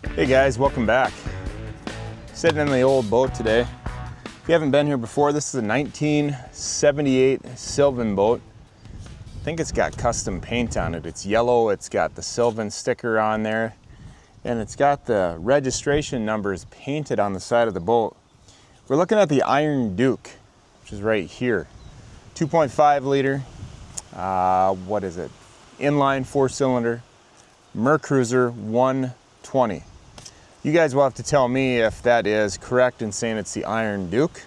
Hey guys, welcome back. Sitting in the old boat today. If you haven't been here before, this is a 1978 Sylvan boat. I think it's got custom paint on it. It's yellow, it's got the Sylvan sticker on there, and it's got the registration numbers painted on the side of the boat. We're looking at the Iron Duke, which is right here. 2.5 liter, what is it? Inline 4-cylinder, Mercruiser 120. You guys will have to tell me if that is correct in saying it's the Iron Duke,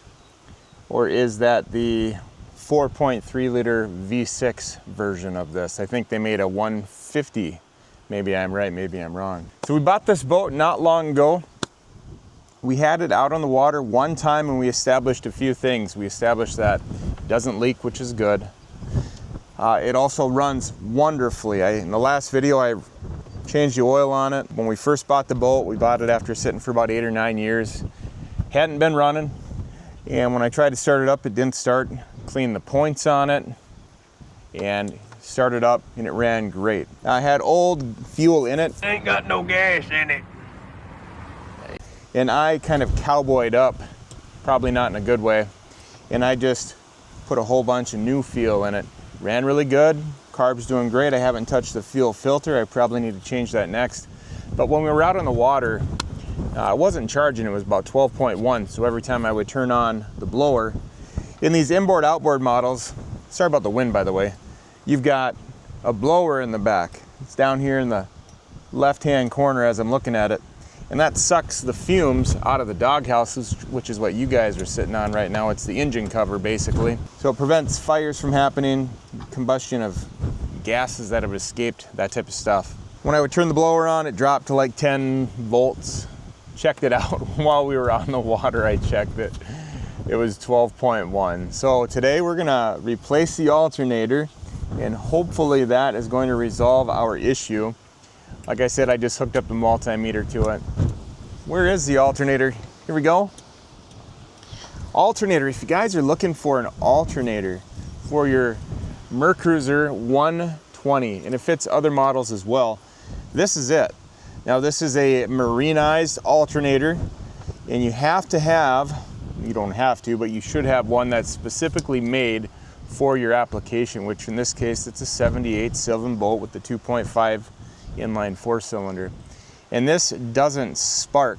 or is that the 4.3 liter V6 version of this. I think they made a 150. Maybe I'm right, maybe I'm wrong. So we bought this boat not long ago. We had it out on the water one time and we established a few things. We established that it doesn't leak, which is good. It also runs wonderfully. In the last video, I changed the oil on it. When we first bought the boat, we bought it after sitting for about 8 or 9 years. Hadn't been running, and when I tried to start it up, it didn't start. Cleaned the points on it, and started up, and it ran great. I had old fuel in it. Ain't got no gas in it. And I kind of cowboyed up, probably not in a good way, and I just put a whole bunch of new fuel in it. Ran really good. Carb's doing great. I haven't touched the fuel filter. I probably need to change that next. But when we were out on the water, I wasn't charging. It was about 12.1. So every time I would turn on the blower, in these inboard outboard models, sorry about the wind by the way, you've got a blower in the back. It's down here in the left-hand corner as I'm looking at it. And that sucks the fumes out of the doghouses, which is what you guys are sitting on right now. It's the engine cover, basically. So it prevents fires from happening, combustion of gases that have escaped, that type of stuff. When I would turn the blower on, it dropped to like 10 volts. Checked it out while we were on the water, I checked it. It was 12.1. So today we're gonna replace the alternator, and hopefully that is going to resolve our issue. Like I said, I just hooked up the multimeter to it. Where is the alternator? Here we go. Alternator, if you guys are looking for an alternator for your Mercruiser 120, and it fits other models as well, this is it. Now this is a marinized alternator, and you have to have, you don't have to, but you should have one that's specifically made for your application, which in this case, it's a 78 Sylvan boat with the 2.5 inline 4-cylinder. And this doesn't spark,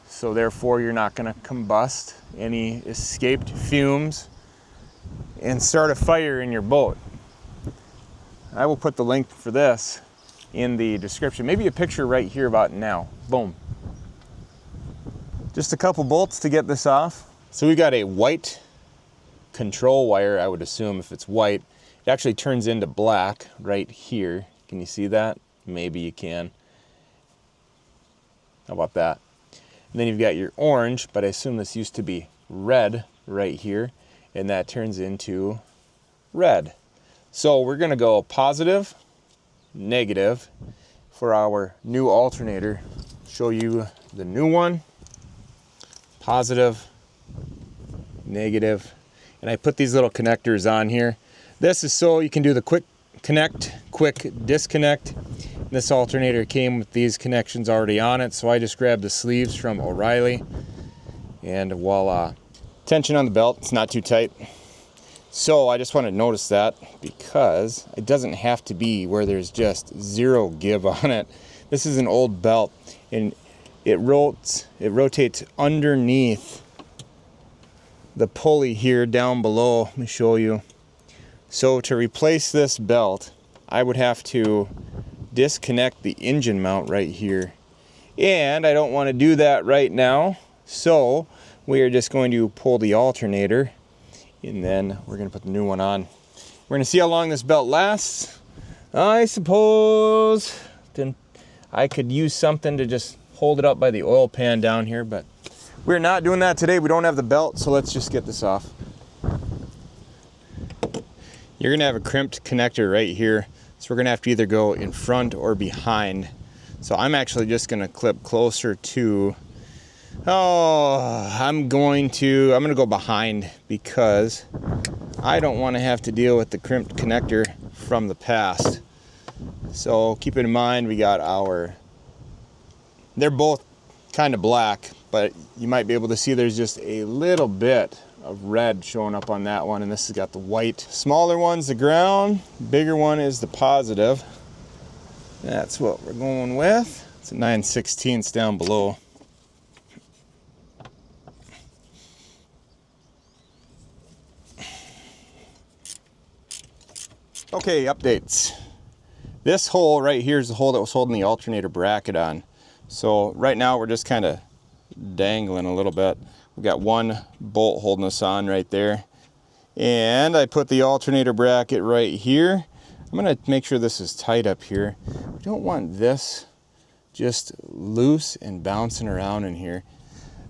so therefore you're not going to combust any escaped fumes and start a fire in your boat. I will put the link for this in the description. Maybe a picture right here about now. Boom. Just a couple bolts to get this off. So we got a white control wire, I would assume if it's white. It actually turns into black right here. Can you see that? Maybe you can. How about that? And then you've got your orange, but I assume this used to be red right here, and that turns into red. So we're gonna go positive, negative for our new alternator. Show you the new one. Positive, negative, and I put these little connectors on here. This is so you can do the quick connect, quick disconnect. This alternator came with these connections already on it, so I just grabbed the sleeves from O'Reilly, and voila. Tension on the belt, it's not too tight. So I just want to notice that because it doesn't have to be where there's just zero give on it. This is an old belt, and it rotates underneath the pulley here down below. Let me show you. So to replace this belt, I would have to disconnect the engine mount right here. And I don't want to do that right now. So we are just going to pull the alternator, and then we're going to put the new one on. We're going to see how long this belt lasts. I suppose then I could use something to just hold it up by the oil pan down here, but we're not doing that today. We don't have the belt, so let's just get this off. You're going to have a crimped connector right here, so we're going to have to either go in front or behind. So I'm actually just going to clip closer to, I'm going to go behind because I don't want to have to deal with the crimped connector from the past. So keep in mind we got our They're both kind of black, but you might be able to see there's just a little bit of red showing up on that one, and this has got the white. Smaller one's the ground, bigger one is the positive. That's what we're going with. It's a 9/16 down below. Okay, updates. This hole right here is the hole that was holding the alternator bracket on. So right now we're just kind of dangling a little bit. We've got one bolt holding us on right there. And I put the alternator bracket right here. I'm gonna make sure this is tight up here. We don't want this just loose and bouncing around in here.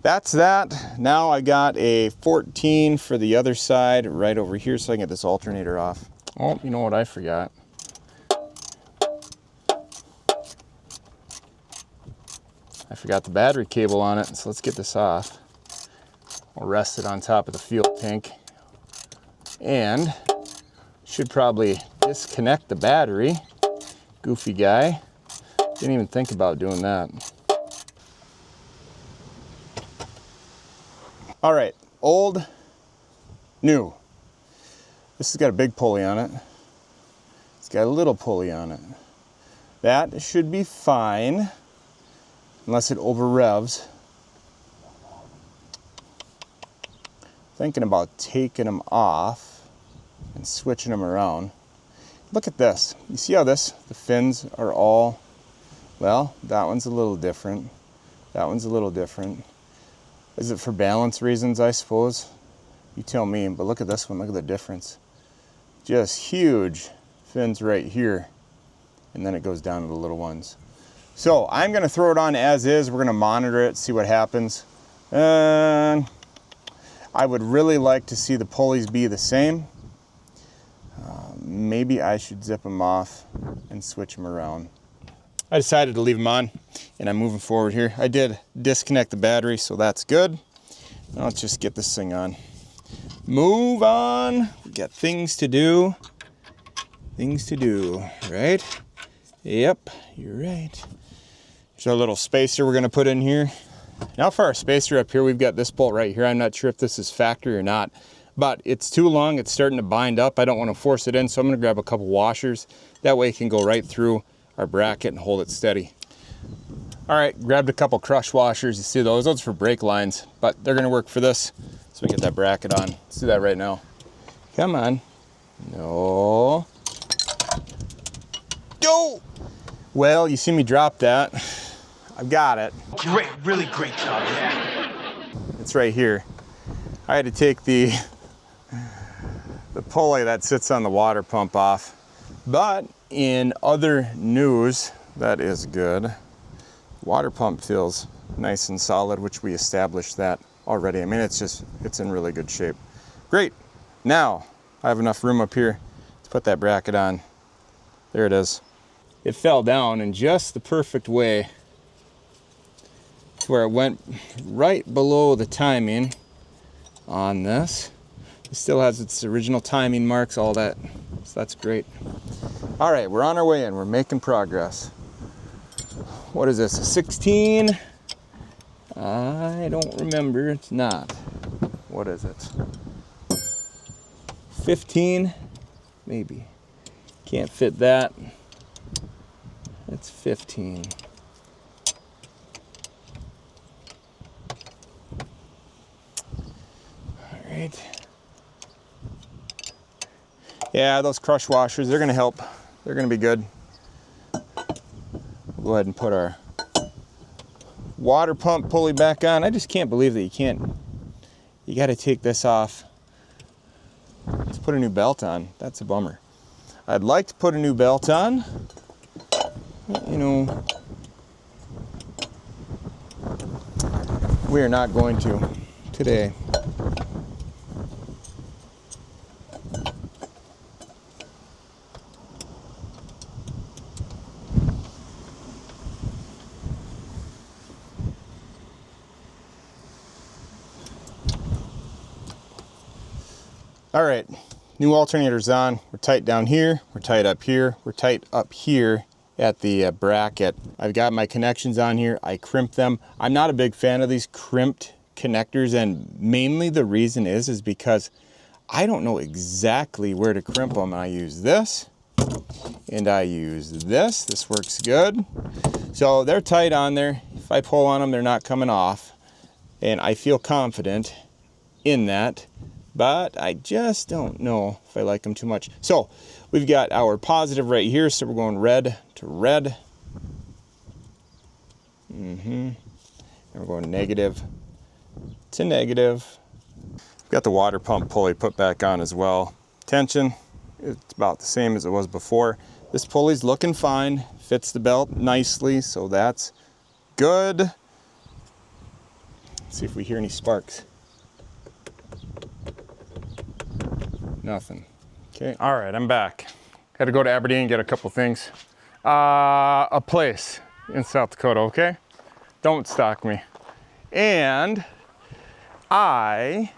That's that. Now I got a 14 for the other side right over here so I can get this alternator off. Oh, you know what I forgot? I forgot the battery cable on it, so let's get this off. We'll rest it on top of the fuel tank. And should probably disconnect the battery. Goofy guy. Didn't even think about doing that. All right, old, new. This has got a big pulley on it. It's got a little pulley on it. That should be fine, unless it over revs. Thinking about taking them off and switching them around. Look at this. You see how the fins are all, well, that one's a little different. That one's a little different. Is it for balance reasons, I suppose? You tell me, but look at this one, look at the difference. Just huge fins right here, and then it goes down to the little ones. So I'm gonna throw it on as is. We're gonna monitor it, see what happens. And I would really like to see the pulleys be the same. Maybe I should zip them off and switch them around. I decided to leave them on, and I'm moving forward here. I did disconnect the battery, so that's good. Now let's just get this thing on. Move on. We got things to do. Things to do, right? Yep, you're right. There's our little spacer we're gonna put in here. Now for our spacer up here, we've got this bolt right here. I'm not sure if this is factory or not, but it's too long. It's starting to bind up. I don't want to force it in, so I'm gonna grab a couple washers. That way it can go right through our bracket and hold it steady. All right, grabbed a couple crush washers. You see those? Those are for brake lines, but they're gonna work for this. So we get that bracket on. Let's do that right now. Come on. No. Go! Well, you see me drop that. I've got it. Great, really great job, man. It's right here. I had to take the pulley that sits on the water pump off. But in other news, that is good. Water pump feels nice and solid, which we established that already. I mean, it's in really good shape. Great. Now, I have enough room up here to put that bracket on. There it is. It fell down in just the perfect way to where it went right below the timing on this. It still has its original timing marks, all that. So that's great. All right, we're on our way in. We're making progress. What is this, a 16? I don't remember. It's not. What is it? 15? Maybe. Can't fit that. It's 15. All right. Yeah, those crush washers, they're gonna help. They're gonna be good. We'll go ahead and put our water pump pulley back on. I just can't believe that you gotta take this off. Let's put a new belt on. That's a bummer. I'd like to put a new belt on. You know, we are not going to today. All right, new alternator's on. We're tight down here, we're tight up here, we're tight up here, at the bracket. I've got my connections on here. I crimped them. I'm not a big fan of these crimped connectors, and mainly the reason is because I don't know exactly where to crimp them. I use this and I use this. This works good. So they're tight on there. If I pull on them, they're not coming off. And I feel confident in that, but I just don't know if I like them too much. So we've got our positive right here. So we're going red to red. And we're going negative to negative. Got the water pump pulley put back on as well. Tension, it's about the same as it was before. This pulley's looking fine, fits the belt nicely, so that's good. Let's see if we hear any sparks. Nothing. Okay, all right, I'm back. Had to go to Aberdeen and get a couple things. A place in South Dakota, okay? Don't stalk me. And I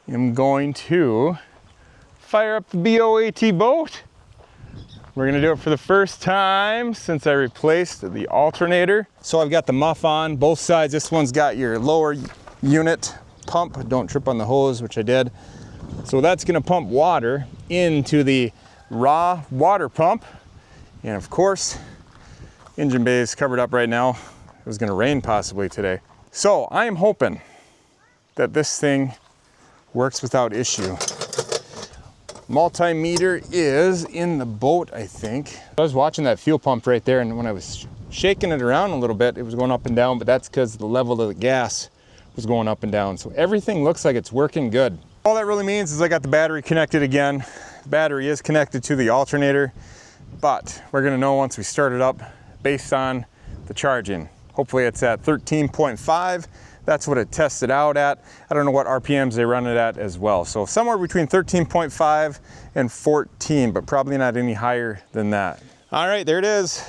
am going to fire up the BOAT boat. We're gonna do it for the first time since I replaced the alternator. So I've got the muff on both sides. This one's got your lower unit pump. Don't trip on the hose, which I did. So that's gonna pump water into the raw water pump. And of course, engine bay is covered up right now. It was gonna rain possibly today. So I am hoping that this thing works without issue. Multimeter is in the boat, I think. I was watching that fuel pump right there, and when I was shaking it around a little bit, it was going up and down, but that's because the level of the gas was going up and down. So everything looks like it's working good. All that really means is I got the battery connected again. The battery is connected to the alternator, but we're gonna know once we start it up based on the charging. Hopefully it's at 13.5. That's what it tested out at. I don't know what RPMs they run it at as well. So somewhere between 13.5 and 14, but probably not any higher than that. All right, there it is.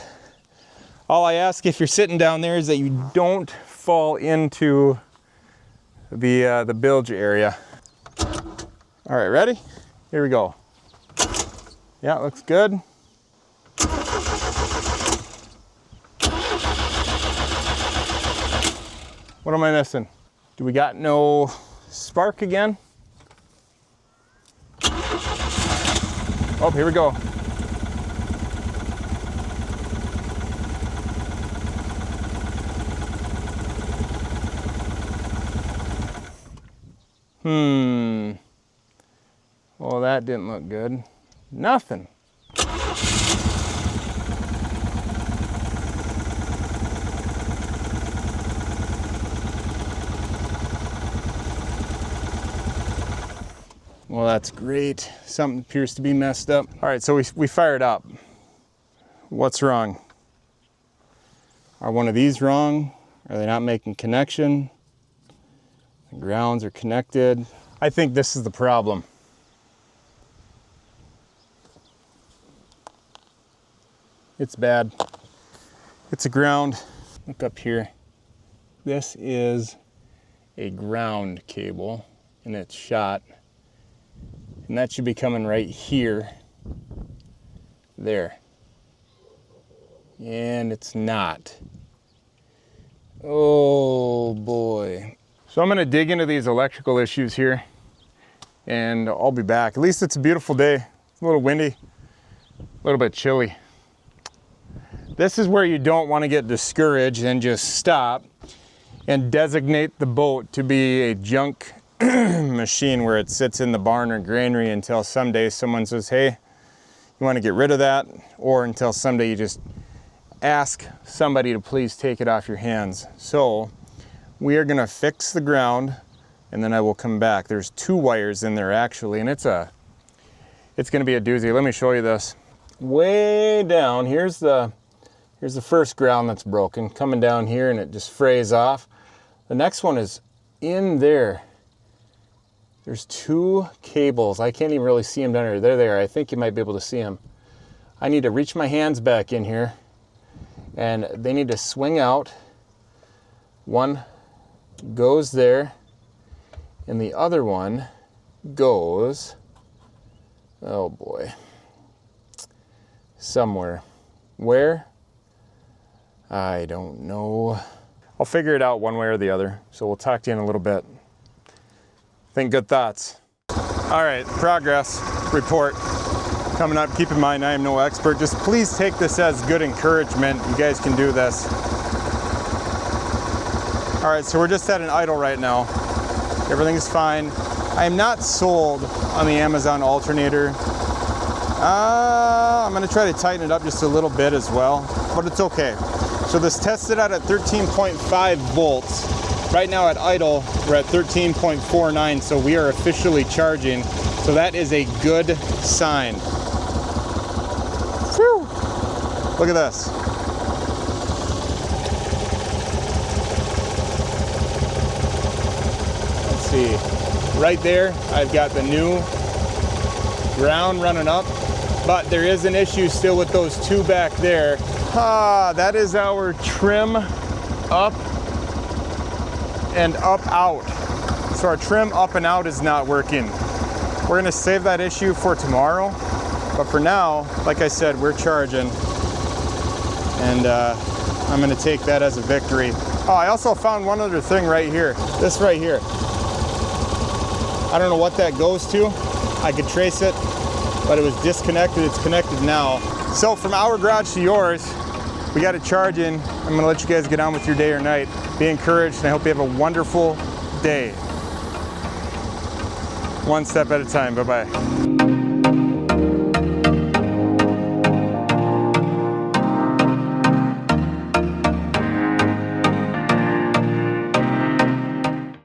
All I ask if you're sitting down there is that you don't fall into the bilge area. All right, ready? Here we go. Yeah, it looks good. What am I missing? Do we got no spark again? Oh, here we go. Well, that didn't look good. Nothing. Well, that's great. Something appears to be messed up. All right, so we fired up. What's wrong? Are one of these wrong? Are they not making connection? The grounds are connected. I think this is the problem. It's bad. It's a ground. Look up here. This is a ground cable and it's shot. And that should be coming right here. There. And it's not. Oh boy. So I'm gonna dig into these electrical issues here and I'll be back. At least it's a beautiful day. It's a little windy, a little bit chilly. This is where you don't want to get discouraged and just stop and designate the boat to be a junk machine where it sits in the barn or granary until someday someone says, hey, you want to get rid of that? Or until someday you just ask somebody to please take it off your hands. So we are going to fix the ground and then I will come back. There's 2 wires in there actually, and it's going to be a doozy. Let me show you this. Way down, here's the first ground that's broken, coming down here and it just frays off. The next one is in there. There's 2 cables. I can't even really see them down here. There they are. I think you might be able to see them. I need to reach my hands back in here and they need to swing out. One goes there and the other one goes, oh boy, somewhere. Where? I don't know. I'll figure it out one way or the other. So we'll talk to you in a little bit. Think good thoughts. All right, progress report coming up. Keep in mind, I am no expert. Just please take this as good encouragement. You guys can do this. All right, so we're just at an idle right now. Everything's fine. I am not sold on the Amazon alternator. I'm gonna try to tighten it up just a little bit as well, but it's okay. So this tested out at 13.5 volts. Right now at idle, we're at 13.49, so we are officially charging. So that is a good sign. Whew. Look at this. Let's see. Right there, I've got the new ground running up, but there is an issue still with those two back there. That is our trim up and up out. So our trim up and out is not working. We're gonna save that issue for tomorrow, but for now, like I said, we're charging, and I'm gonna take that as a victory. Oh, I also found one other thing right here. This right here. I don't know what that goes to. I could trace it, but it was disconnected. It's connected now. So from our garage to yours, we got it charging. I'm gonna let you guys get on with your day or night. Be encouraged, and I hope you have a wonderful day. One step at a time. Bye-bye.